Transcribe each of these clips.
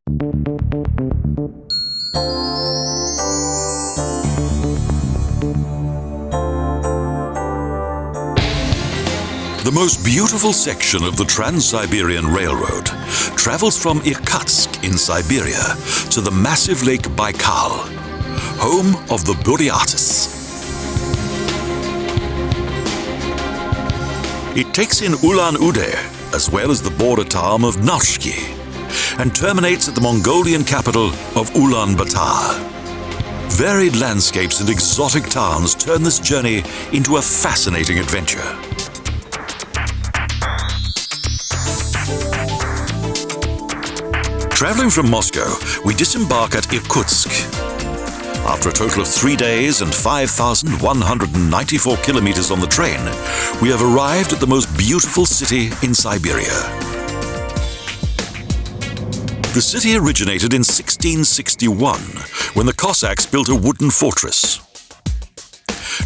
The most beautiful section of the Trans Siberian Railroad travels from Irkutsk in Siberia to the massive Lake Baikal, home of the Buddhists. It takes in Ulan Ude as well as the border town of Nauschki and terminates at the Mongolian capital of Ulaanbataar. Varied landscapes and exotic towns turn this journey into a fascinating adventure. Traveling from Moscow, we disembark at Irkutsk. After a total of 3 days and 5,194 kilometers on the train, we have arrived at the most beautiful city in Siberia. The city originated in 1661, when the Cossacks built a wooden fortress.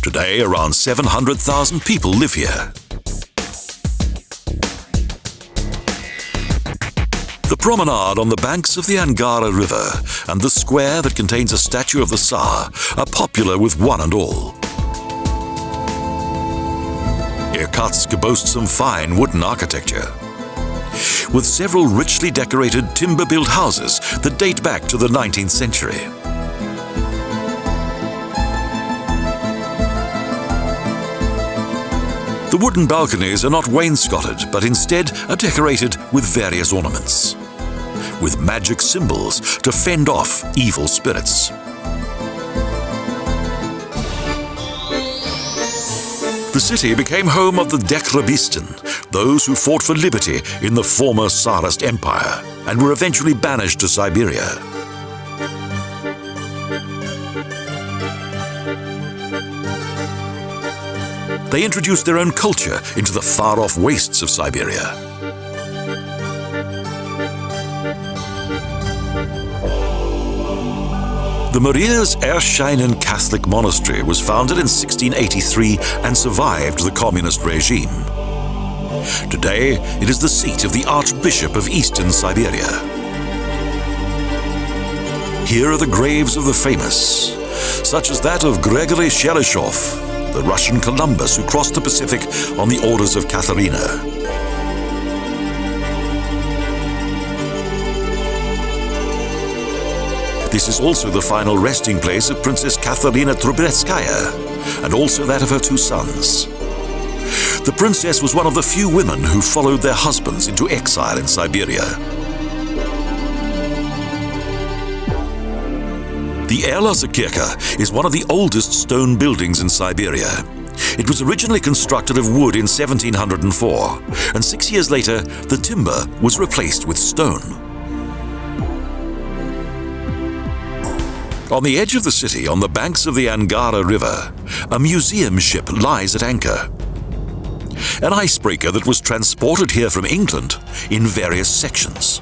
Today, around 700,000 people live here. The promenade on the banks of the Angara River and the square that contains a statue of the Tsar are popular with one and all. Irkutsk boasts some fine wooden architecture, with several richly decorated timber-built houses that date back to the 19th century. The wooden balconies are not wainscoted, but instead are decorated with various ornaments, with magic symbols to fend off evil spirits. The city became home of the Dekrabisten, those who fought for liberty in the former Tsarist Empire and were eventually banished to Siberia. They introduced their own culture into the far-off wastes of Siberia. The Maria's Erscheinen Catholic Monastery was founded in 1683 and survived the communist regime. Today, it is the seat of the Archbishop of Eastern Siberia. Here are the graves of the famous, such as that of Gregory Shelishov, the Russian Columbus who crossed the Pacific on the orders of Katharina. This is also the final resting place of Princess Katharina Trubetskaya, and also that of her 2 sons. The princess was one of the few women who followed their husbands into exile in Siberia. The Erlaserkirche is one of the oldest stone buildings in Siberia. It was originally constructed of wood in 1704, and 6 years later, the timber was replaced with stone. On the edge of the city, on the banks of the Angara River, a museum ship lies at anchor. An icebreaker that was transported here from England in various sections.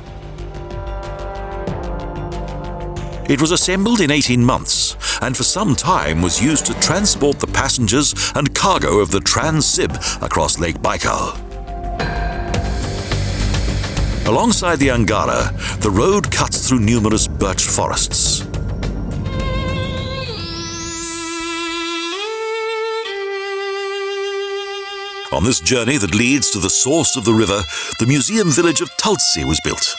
It was assembled in 18 months and for some time was used to transport the passengers and cargo of the Trans Sib across Lake Baikal. Alongside the Angara, the road cuts through numerous birch forests. On this journey that leads to the source of the river, the museum village of Tulsi was built.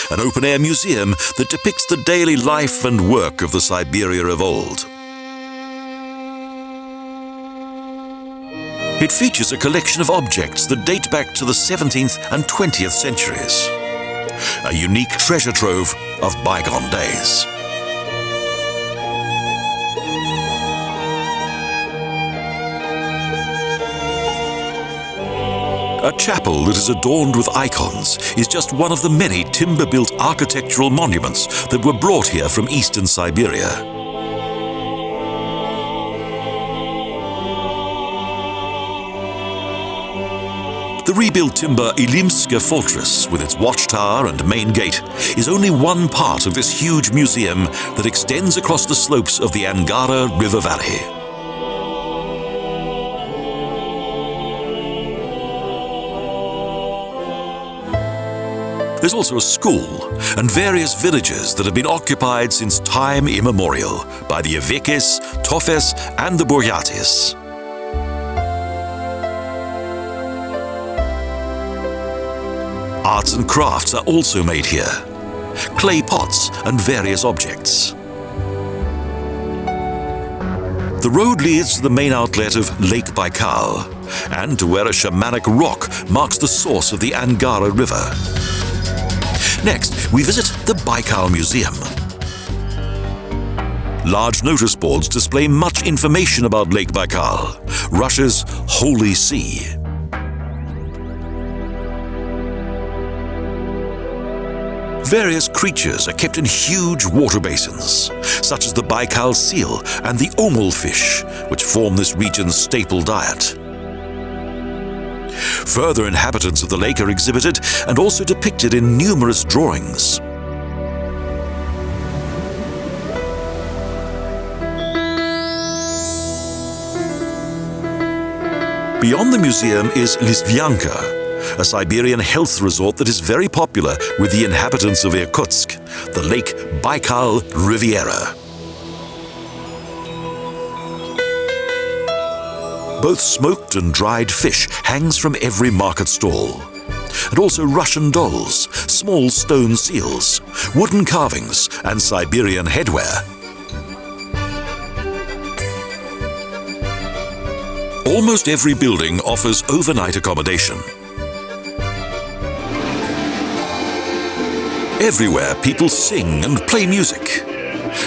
An open-air museum that depicts the daily life and work of the Siberia of old. It features a collection of objects that date back to the 17th and 20th centuries. A unique treasure trove of bygone days. A chapel that is adorned with icons is just one of the many timber-built architectural monuments that were brought here from eastern Siberia. The rebuilt timber Verchneundinsk Fortress, with its watchtower and main gate, is only one part of this huge museum that extends across the slopes of the Angara River Valley. There's also a school and various villages that have been occupied since time immemorial by the Evekis, Tofes and the Buryatis. Arts and crafts are also made here. Clay pots and various objects. The road leads to the main outlet of Lake Baikal and to where a shamanic rock marks the source of the Angara River. Next, we visit the Baikal Museum. Large notice boards display much information about Lake Baikal, Russia's Holy Sea. Various creatures are kept in huge water basins, such as the Baikal seal and the omul fish, which form this region's staple diet. Further inhabitants of the lake are exhibited and also depicted in numerous drawings. Beyond the museum is Lisvyanka, a Siberian health resort that is very popular with the inhabitants of Irkutsk, the Lake Baikal Riviera. Both smoked and dried fish hangs from every market stall, and also Russian dolls, small stone seals, wooden carvings, and Siberian headwear. Almost every building offers overnight accommodation. Everywhere people sing and play music,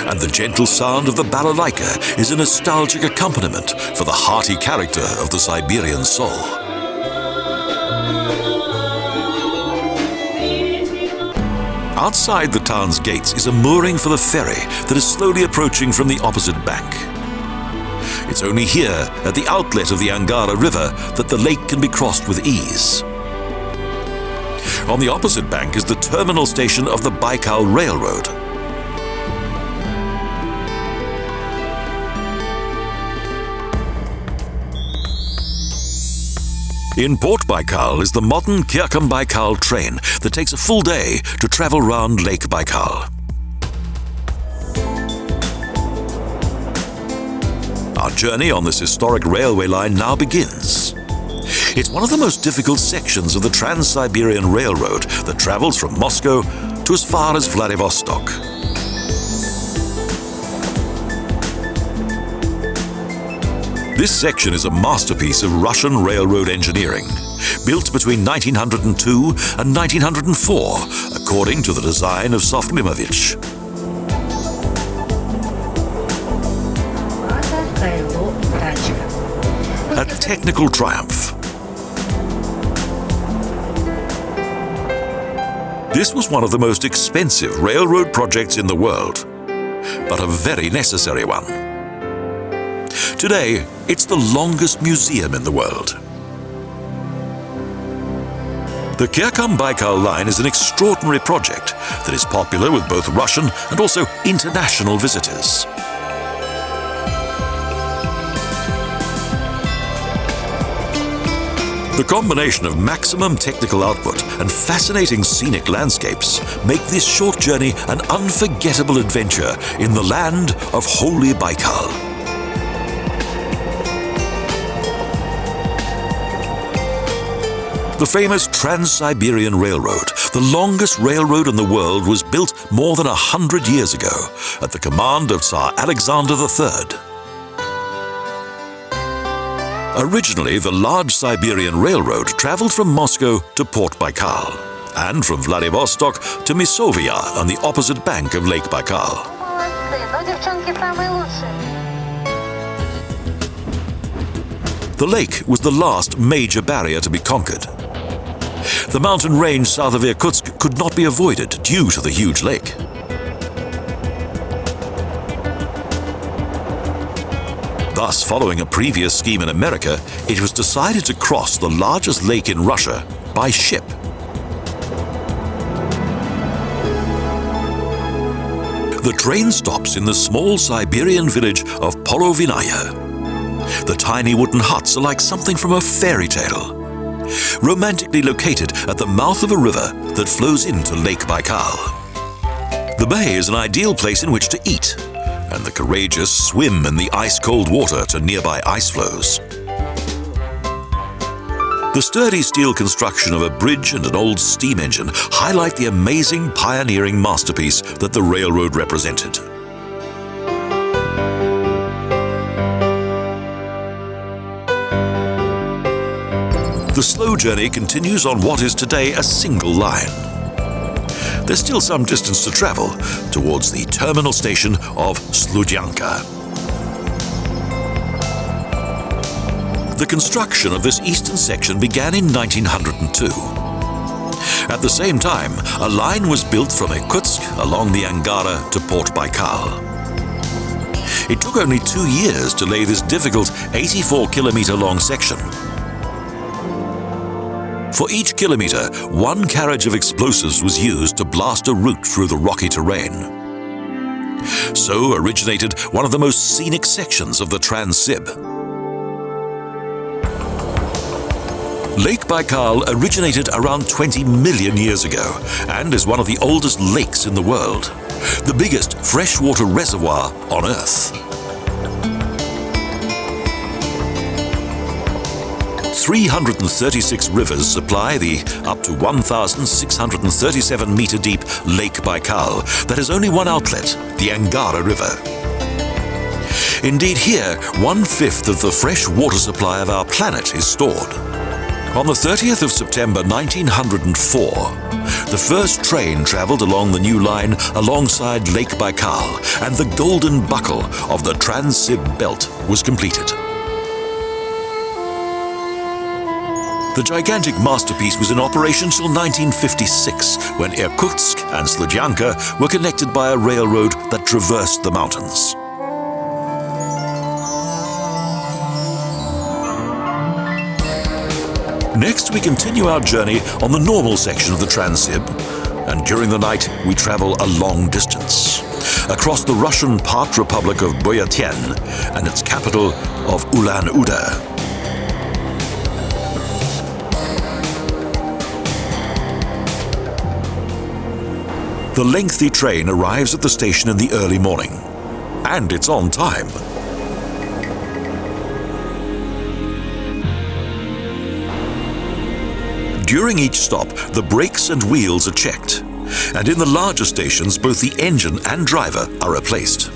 and the gentle sound of the balalaika is a nostalgic accompaniment for the hearty character of the Siberian soul. Outside the town's gates is a mooring for the ferry that is slowly approaching from the opposite bank. It's only here, at the outlet of the Angara River, that the lake can be crossed with ease. On the opposite bank is the terminal station of the Baikal Railroad. In Port Baikal is the modern Circum-Baikal train that takes a full day to travel round Lake Baikal. Our journey on this historic railway line now begins. It's one of the most difficult sections of the Trans Siberian Railroad that travels from Moscow to as far as Vladivostok. This section is a masterpiece of Russian railroad engineering, built between 1902 and 1904, according to the design of Sofklimovich. A technical triumph. This was one of the most expensive railroad projects in the world, but a very necessary one. Today, it's the longest museum in the world. The Circum-Baikal line is an extraordinary project that is popular with both Russian and also international visitors. The combination of maximum technical output and fascinating scenic landscapes make this short journey an unforgettable adventure in the land of Holy Baikal. The famous Trans Siberian Railroad, the longest railroad in the world, was built more than 100 years ago at the command of Tsar Alexander III. Originally, the large Siberian Railroad traveled from Moscow to Port Baikal and from Vladivostok to Misovia on the opposite bank of Lake Baikal. The lake was the last major barrier to be conquered. The mountain range south of Irkutsk could not be avoided due to the huge lake. Thus, following a previous scheme in America, it was decided to cross the largest lake in Russia by ship. The train stops in the small Siberian village of Polovinaya. The tiny wooden huts are like something from a fairy tale. romantically located at the mouth of a river that flows into Lake Baikal. The bay is an ideal place in which to eat, and the courageous swim in the ice-cold water to nearby ice floes. The sturdy steel construction of a bridge and an old steam engine highlight the amazing pioneering masterpiece that the railroad represented. The slow journey continues on what is today a single line. There's still some distance to travel towards the terminal station of Sludyanka. The construction of this eastern section began in 1902. At the same time, a line was built from Irkutsk along the Angara to Port Baikal. It took only 2 years to lay this difficult 84-kilometer-long section. For each kilometer, 1 carriage of explosives was used to blast a route through the rocky terrain. So originated one of the most scenic sections of the Trans Sib. Lake Baikal originated around 20 million years ago and is one of the oldest lakes in the world, the biggest freshwater reservoir on Earth. 336 rivers supply the up to 1,637 meter deep Lake Baikal that has only one outlet, the Angara River. Indeed, here, 1/5 of the fresh water supply of our planet is stored. On the 30th of September 1904, the first train traveled along the new line alongside Lake Baikal, and the golden buckle of the Trans Sib belt was completed. The gigantic masterpiece was in operation till 1956, when Irkutsk and Sludyanka were connected by a railroad that traversed the mountains. Next, we continue our journey on the normal section of the Trans Sib, and during the night we travel a long distance across the Russian part republic of Buryatia and its capital of Ulan Ude. The lengthy train arrives at the station in the early morning, and it's on time. During each stop, the brakes and wheels are checked, and in the larger stations, both the engine and driver are replaced.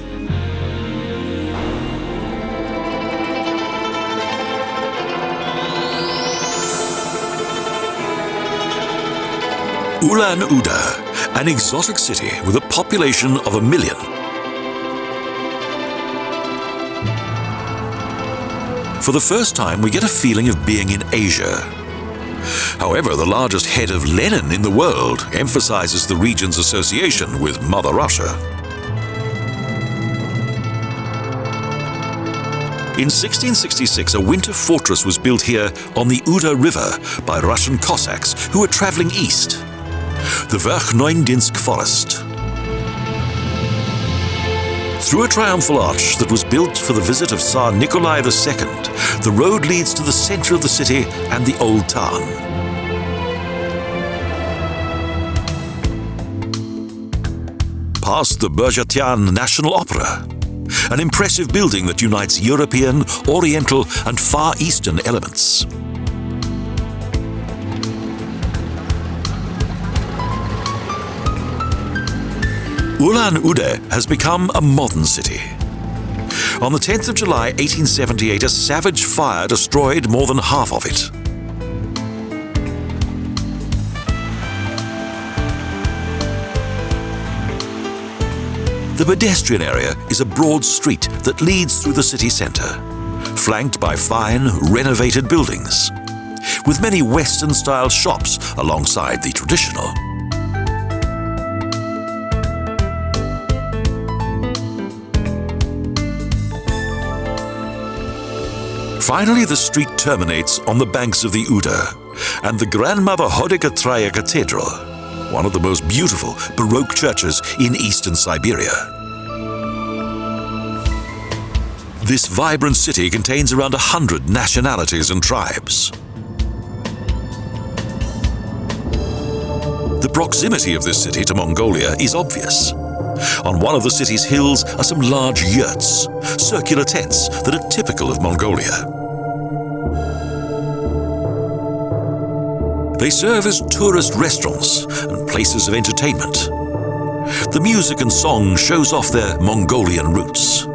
Ulan Ude, an exotic city with a population of 1 million. For the first time, we get a feeling of being in Asia. However, the largest head of Lenin in the world emphasizes the region's association with Mother Russia. In 1666, a winter fortress was built here on the Uda River by Russian Cossacks who were traveling east, the Verchneundinsk Fortress. Through a triumphal arch that was built for the visit of Tsar Nikolai II, the road leads to the center of the city and the old town. Past the Burjatian National Opera, an impressive building that unites European, Oriental and Far Eastern elements. Ulan Ude has become a modern city. On the 10th of July 1878, a savage fire destroyed more than half of it. The pedestrian area is a broad street that leads through the city centre, flanked by fine, renovated buildings, with many Western-style shops alongside the traditional. Finally, the street terminates on the banks of the Uda and the grandmother Hodikatraya Cathedral, one of the most beautiful Baroque churches in eastern Siberia. This vibrant city contains around 100 nationalities and tribes. proximity of this city to Mongolia is obvious. On one of the city's hills are some large yurts, circular tents that are typical of Mongolia. They serve as tourist restaurants and places of entertainment. The music and song shows off their Mongolian roots.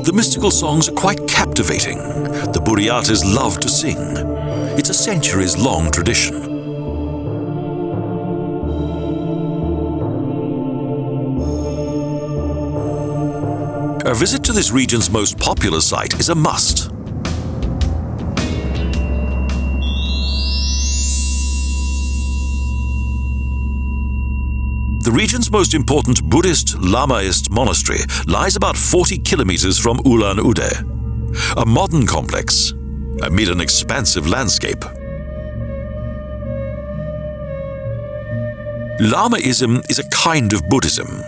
The mystical songs are quite captivating. The Buryatis love to sing. It's a centuries-long tradition. A visit to this region's most popular site is a must. The region's most important Buddhist Lamaist monastery lies about 40 kilometers from Ulan Ude, a modern complex amid an expansive landscape. Lamaism is a kind of Buddhism,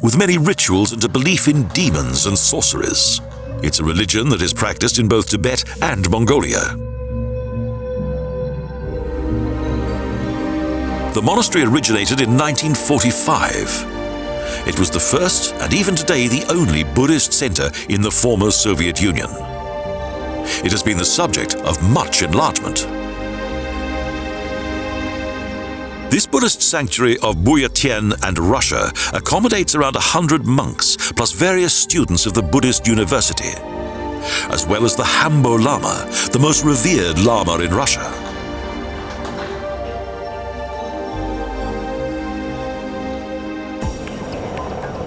with many rituals and a belief in demons and sorceries. It's a religion that is practiced in both Tibet and Mongolia. The monastery originated in 1945. It was the first, and even today the only, Buddhist center in the former Soviet Union. It has been the subject of much enlargement. This Buddhist sanctuary of Buryatia and Russia accommodates around 100 monks, plus various students of the Buddhist university, as well as the Hambo Lama, the most revered Lama in Russia.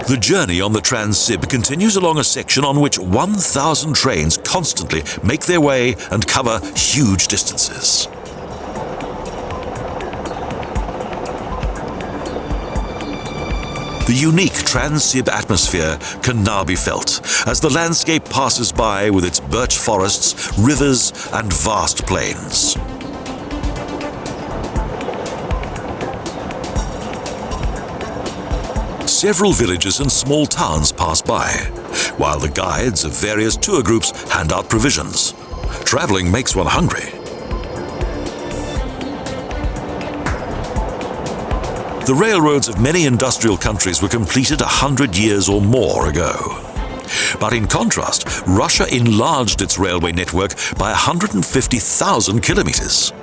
The journey on the Trans Sib continues along a section on which 1,000 trains constantly make their way and cover huge distances. The unique Trans-Sib atmosphere can now be felt as the landscape passes by with its birch forests, rivers, and vast plains. Several villages and small towns pass by, while the guides of various tour groups hand out provisions. Traveling makes one hungry. The railroads of many industrial countries were completed 100 years or more ago. But in contrast, Russia enlarged its railway network by 150,000 kilometers.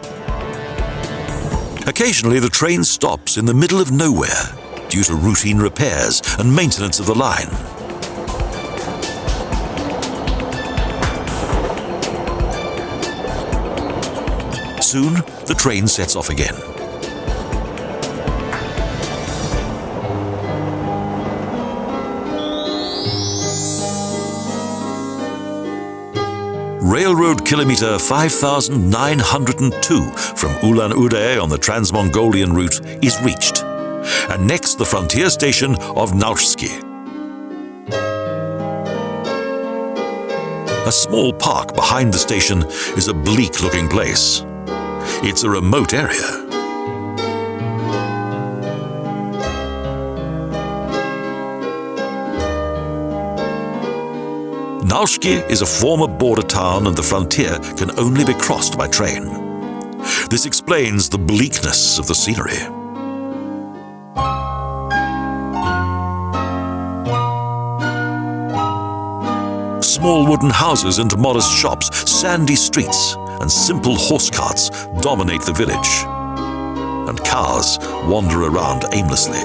Occasionally, the train stops in the middle of nowhere due to routine repairs and maintenance of the line. Soon, the train sets off again. Railroad kilometer 5,902 from Ulan Ude on the Trans-Mongolian route is reached, and next the frontier station of Nauschki. A small park behind the station is a bleak-looking place. It's a remote area. Nauschki is a former border town and the frontier can only be crossed by train. This explains the bleakness of the scenery. Small wooden houses and modest shops, sandy streets, and simple horse carts dominate the village. And cars wander around aimlessly.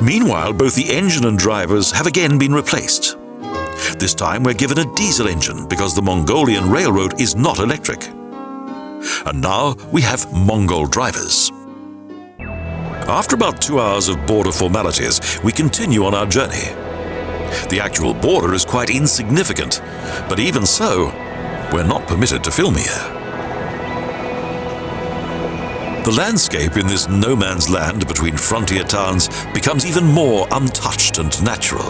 Meanwhile, both the engine and drivers have again been replaced. This time we're given a diesel engine because the Mongolian railroad is not electric. And now we have Mongol drivers. After about 2 hours of border formalities, we continue on our journey. The actual border is quite insignificant, but even so, we're not permitted to film here. The landscape in this no-man's land between frontier towns becomes even more untouched and natural.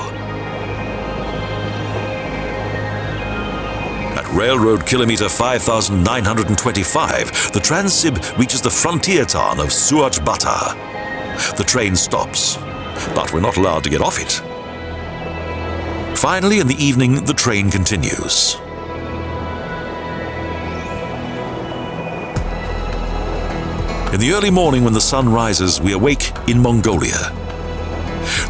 At railroad kilometer 5,925, the Trans Sib reaches the frontier town of Ulaanbataar. The train stops, but we're not allowed to get off it. Finally, in the evening, the train continues. In the early morning when the sun rises, we awake in Mongolia.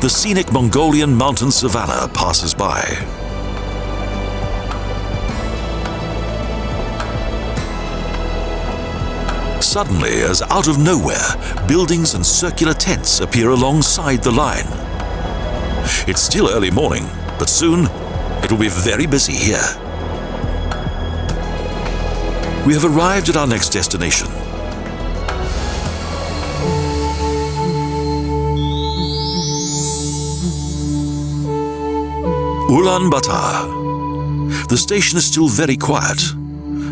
The scenic Mongolian mountain savanna passes by. Suddenly, as out of nowhere, buildings and circular tents appear alongside the line. It's still early morning, but soon it will be very busy here. We have arrived at our next destination. Ulaanbataar. The station is still very quiet.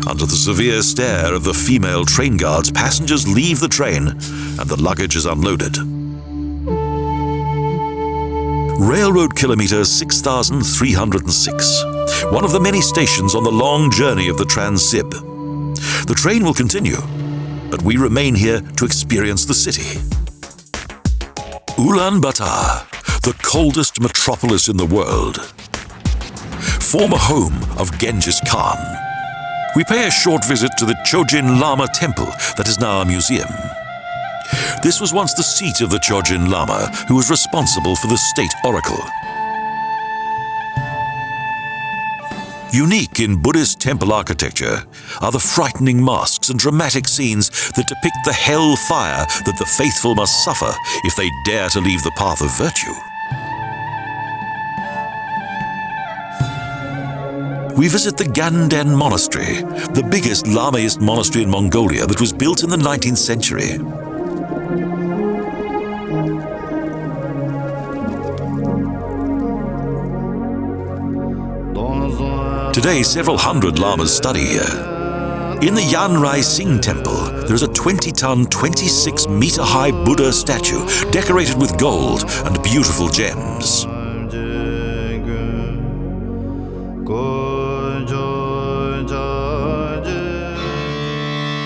Under the severe stare of the female train guards, passengers leave the train and the luggage is unloaded. Railroad kilometre 6,306, one of the many stations on the long journey of the Trans Sib. The train will continue, but we remain here to experience the city. Ulaanbataar, the coldest metropolis in the world. Former home of Genghis Khan. We pay a short visit to the Chojin Lama temple that is now a museum. This was once the seat of the Chojin Lama, who was responsible for the state oracle. Unique in Buddhist temple architecture are the frightening masks and dramatic scenes that depict the hell fire that the faithful must suffer if they dare to leave the path of virtue. We visit the Ganden Monastery, the biggest Lamaist monastery in Mongolia that was built in the 19th century. Today, several hundred Lamas study here. In the Yanrai Singh temple, there is a 20-ton, 26-meter-high Buddha statue decorated with gold and beautiful gems.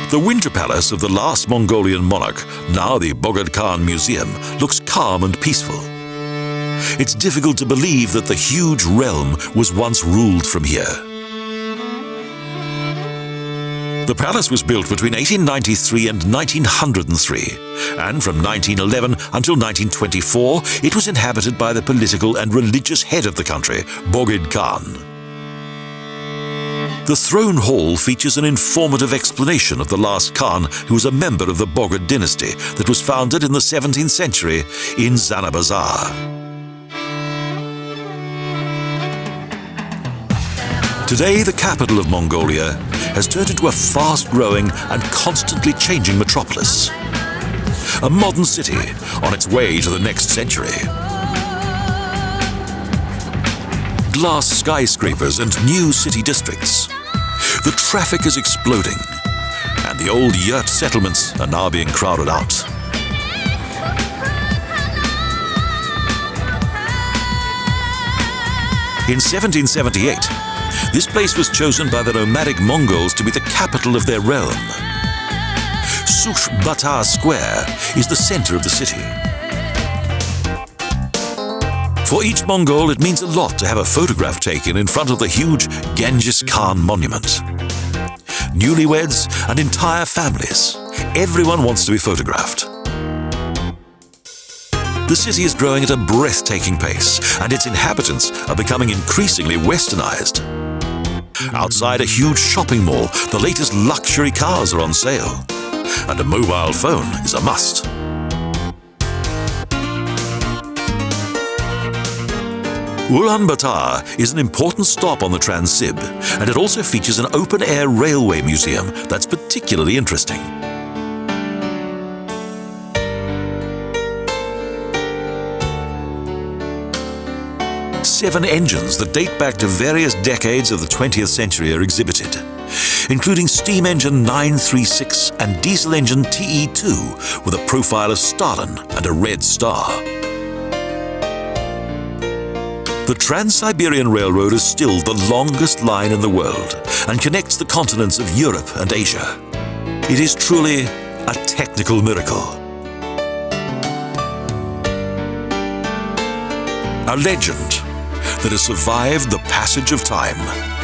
The winter palace of the last Mongolian monarch, now the Bogd Khan Museum, looks calm and peaceful. It's difficult to believe that the huge realm was once ruled from here. The palace was built between 1893 and 1903, and from 1911 until 1924, it was inhabited by the political and religious head of the country, Bogd Khan. The throne hall features an informative explanation of the last Khan, who was a member of the Bogd dynasty that was founded in the 17th century in Zanabazar. Today, the capital of Mongolia has turned into a fast-growing and constantly changing metropolis. A modern city on its way to the next century. Glass skyscrapers and new city districts. The traffic is exploding, and the old yurt settlements are now being crowded out. In 1778, this place was chosen by the nomadic Mongols to be the capital of their realm. Circum-Baikal Square is the center of the city. For each Mongol, it means a lot to have a photograph taken in front of the huge Genghis Khan monument. Newlyweds and entire families, everyone wants to be photographed. The city is growing at a breathtaking pace, and its inhabitants are becoming increasingly westernized. Outside a huge shopping mall, the latest luxury cars are on sale, and a mobile phone is a must. Ulaanbataar is an important stop on the Trans Sib, and it also features an open-air railway museum that's particularly interesting. Seven engines that date back to various decades of the 20th century are exhibited, including steam engine 936 and diesel engine TE2 with a profile of Stalin and a red star. The Trans Siberian Railroad is still the longest line in the world and connects the continents of Europe and Asia. It is truly a technical miracle. A legend. that has survived the passage of time.